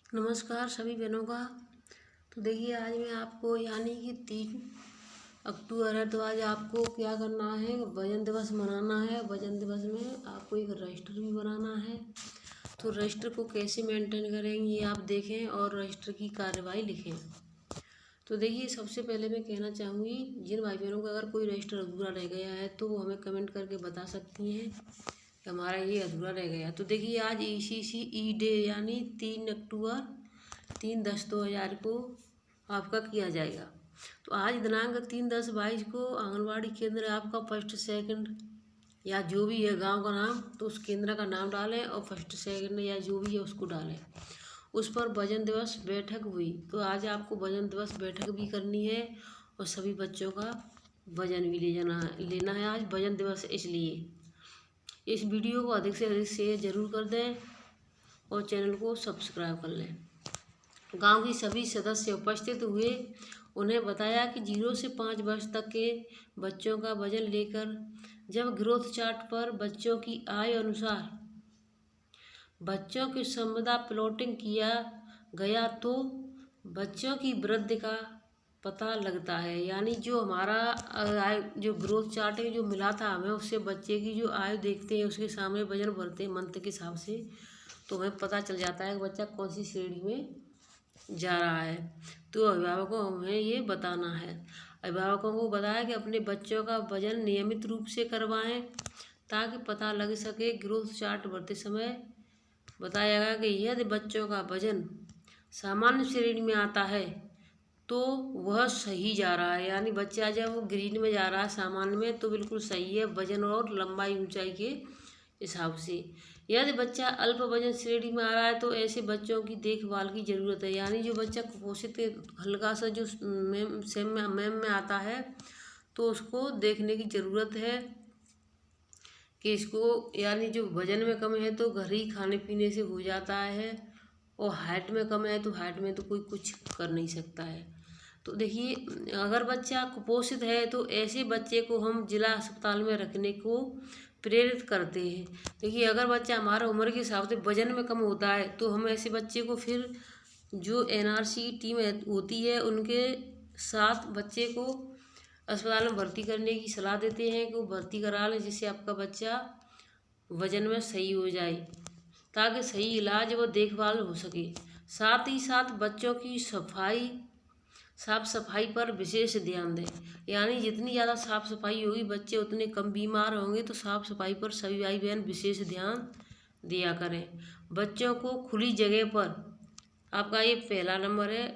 नमस्कार सभी बहनों का। तो देखिए आज मैं आपको यानी कि 3 अक्टूबर है, तो आज आपको क्या करना है, वजन दिवस मनाना है। वजन दिवस में आपको एक रजिस्टर भी बनाना है। तो रजिस्टर को कैसे मेंटेन करेंगे ये आप देखें और रजिस्टर की कार्यवाही लिखें। तो देखिए सबसे पहले मैं कहना चाहूँगी, जिन भाई बहनों का अगर कोई रजिस्टर अधूरा रह गया है तो वो हमें कमेंट करके बता सकती हैं कि हमारा ये अधूरा रह गया। तो देखिए आज ECC डे यानी 3 अक्टूबर 3/10/2000 को आपका किया जाएगा। तो आज दिनांक 3/10/22 को आंगनबाड़ी केंद्र आपका फर्स्ट सेकंड या जो भी है गांव का नाम, तो उस केंद्र का नाम डालें और फर्स्ट सेकंड या जो भी है उसको डालें। उस पर वजन दिवस बैठक हुई, तो आज आपको वजन दिवस बैठक भी करनी है और सभी बच्चों का वजन भी लेना है आज वजन दिवस। इसलिए इस वीडियो को अधिक से अधिक शेयर जरूर कर दें और चैनल को सब्सक्राइब कर लें। गांव की सभी सदस्य उपस्थित हुए। उन्हें बताया कि 0 से 5 वर्ष तक के बच्चों का वजन लेकर जब ग्रोथ चार्ट पर बच्चों की आयु अनुसार बच्चों की संविदा प्लॉटिंग किया गया तो बच्चों की वृद्धि का पता लगता है। यानी जो हमारा आयु जो ग्रोथ चार्ट है जो मिला था हमें, उससे बच्चे की जो आयु देखते हैं उसके सामने वजन भरते हैं मंथ के हिसाब से, तो हमें पता चल जाता है कि बच्चा कौन सी श्रेणी में जा रहा है। तो अभिभावकों को हमें ये बताना है। अभिभावकों को बताया कि अपने बच्चों का वजन नियमित रूप से करवाएं ताकि पता लग सके। ग्रोथ चार्ट भरते समय बताया गया कि यदि बच्चों का वजन सामान्य श्रेणी में आता है तो वह सही जा रहा है। यानी बच्चा जब वो ग्रीन में जा रहा है सामान्य में तो बिल्कुल सही है वजन और लंबाई ऊंचाई के हिसाब से। यदि बच्चा अल्प वजन श्रेणी में आ रहा है तो ऐसे बच्चों की देखभाल की ज़रूरत है। यानी जो बच्चा कुपोषित हल्का सा जो मैम में आता है तो उसको देखने की ज़रूरत है कि इसको, यानी जो वजन में कम है तो घर ही खाने पीने से हो जाता है, और हाइट में कम है तो हाइट में तो कोई कुछ कर नहीं सकता है। तो देखिए अगर बच्चा कुपोषित है तो ऐसे बच्चे को हम जिला अस्पताल में रखने को प्रेरित करते हैं। देखिए अगर बच्चा हमारा उम्र के हिसाब से वजन में कम होता है तो हम ऐसे बच्चे को फिर जो NRC की टीम होती है उनके साथ बच्चे को अस्पताल में भर्ती करने की सलाह देते हैं कि वो भर्ती करा लें, जिससे आपका बच्चा वजन में सही हो जाए ताकि सही इलाज व देखभाल हो सके। साथ ही साथ बच्चों की साफ सफाई पर विशेष ध्यान दें। यानी जितनी ज़्यादा साफ सफाई होगी बच्चे उतने कम बीमार होंगे, तो साफ सफाई पर सभी भाई बहन विशेष ध्यान दिया करें। बच्चों को खुली जगह पर, आपका ये पहला नंबर है,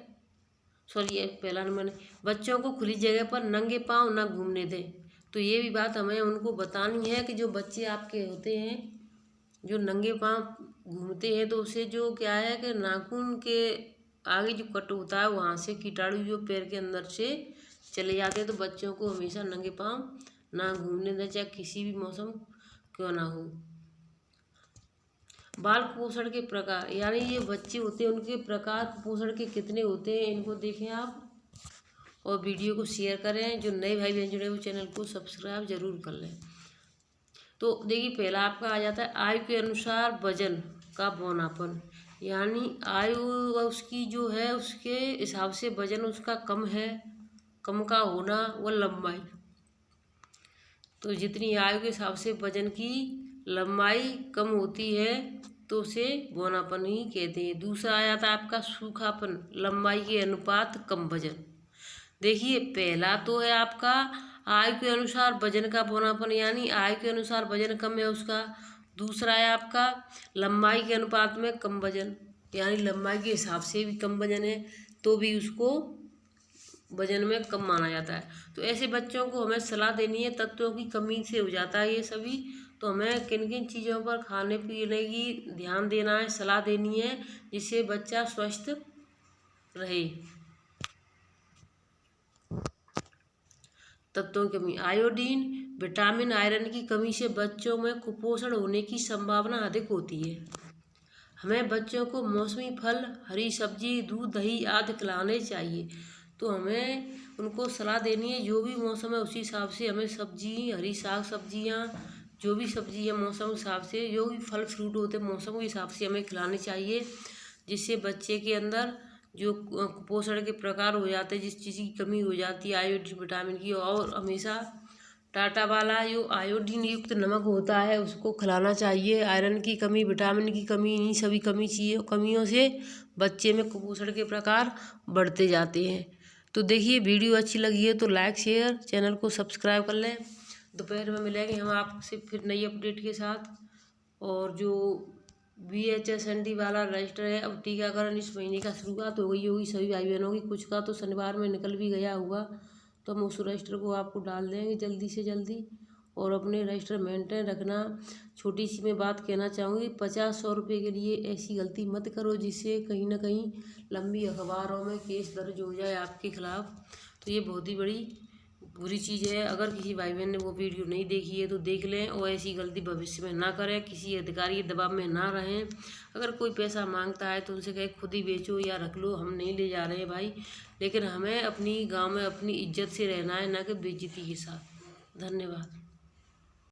सॉरी ये पहला नंबर नहीं, बच्चों को खुली जगह पर नंगे पाँव ना घूमने दें। तो ये भी बात हमें उनको बतानी है कि जो बच्चे आपके होते हैं जो नंगे पाँव घूमते हैं तो उसे जो क्या है कि नाखून के आगे जो कट होता है वहाँ से कीटाणु जो पैर के अंदर से चले जाते हैं। तो बच्चों को हमेशा नंगे पाँव ना घूमने दें, चाहे किसी भी मौसम क्यों ना हो। बाल कुपोषण के प्रकार, यानी ये बच्चे होते हैं उनके प्रकार कुपोषण के कितने होते हैं इनको देखें आप, और वीडियो को शेयर करें। जो नए भाई बहन जुड़े वो चैनल को सब्सक्राइब जरूर कर लें। तो देखिए पहला आपका आ जाता है आयु के अनुसार वजन का बौनापन। यानी आयु उसकी जो है उसके हिसाब से वजन उसका कम है, कम का होना व लंबाई। तो जितनी आयु के हिसाब से वजन की लंबाई कम होती है तो उसे बौनापन ही कहते हैं। दूसरा आ जाता है आपका सूखापन, लंबाई के अनुपात कम वजन। देखिए पहला तो है आपका आयु के अनुसार वजन का बौनापन, यानी आयु के अनुसार वजन कम है उसका। दूसरा है आपका लंबाई के अनुपात में कम वजन, यानी लंबाई के हिसाब से भी कम वजन है तो भी उसको वजन में कम माना जाता है। तो ऐसे बच्चों को हमें सलाह देनी है, तत्वों की कमी से हो जाता है ये सभी, तो हमें किन किन चीज़ों पर खाने पीने की ध्यान देना है, सलाह देनी है जिससे बच्चा स्वस्थ रहे। तत्वों की कमी, आयोडीन, विटामिन, आयरन की कमी से बच्चों में कुपोषण होने की संभावना अधिक होती है। हमें बच्चों को मौसमी फल, हरी सब्जी, दूध, दही आदि खिलाने चाहिए। तो हमें उनको सलाह देनी है जो भी मौसम है उसी हिसाब से हमें सब्जी, हरी साग सब्जियाँ, जो भी सब्जी है मौसम के हिसाब से, जो भी फल फ्रूट होते हैं मौसम के हिसाब से हमें खिलाने चाहिए जिससे बच्चे के अंदर जो कुपोषण के प्रकार हो जाते हैं, जिस चीज़ की कमी हो जाती है आयोडीन विटामिन की, और हमेशा टाटा वाला जो आयोडीन युक्त नमक होता है उसको खिलाना चाहिए। आयरन की कमी, विटामिन की कमी, इन्हीं सभी कमियों से बच्चे में कुपोषण के प्रकार बढ़ते जाते हैं। तो देखिए, वीडियो अच्छी लगी है तो लाइक शेयर, चैनल को सब्सक्राइब कर लें। दोपहर में मिलेंगे हम आपसे फिर नई अपडेट के साथ। और जो VHSND वाला रजिस्टर है, अब टीकाकरण इस महीने का शुरुआत हो गई होगी सभी भाई बहनों की, कुछ का तो शनिवार में निकल भी गया होगा, तो हम उस रजिस्टर को आपको डाल देंगे जल्दी से जल्दी। और अपने रजिस्टर मेंटेन रखना। छोटी सी मैं बात कहना चाहूँगी, 50-100 रुपये के लिए ऐसी गलती मत करो जिससे कहीं ना कहीं लंबी अखबारों में केस दर्ज हो जाए आपके खिलाफ। तो ये बहुत ही बड़ी बुरी चीज़ है। अगर किसी भाई बहन ने वो वीडियो नहीं देखी है तो देख लें और ऐसी गलती भविष्य में ना करें, किसी अधिकारी के दबाव में ना रहें। अगर कोई पैसा मांगता है तो उनसे कहे खुद ही बेचो या रख लो, हम नहीं ले जा रहे हैं भाई, लेकिन हमें अपनी गांव में अपनी इज्जत से रहना है, ना कि बेइज्जती के साथ। धन्यवाद।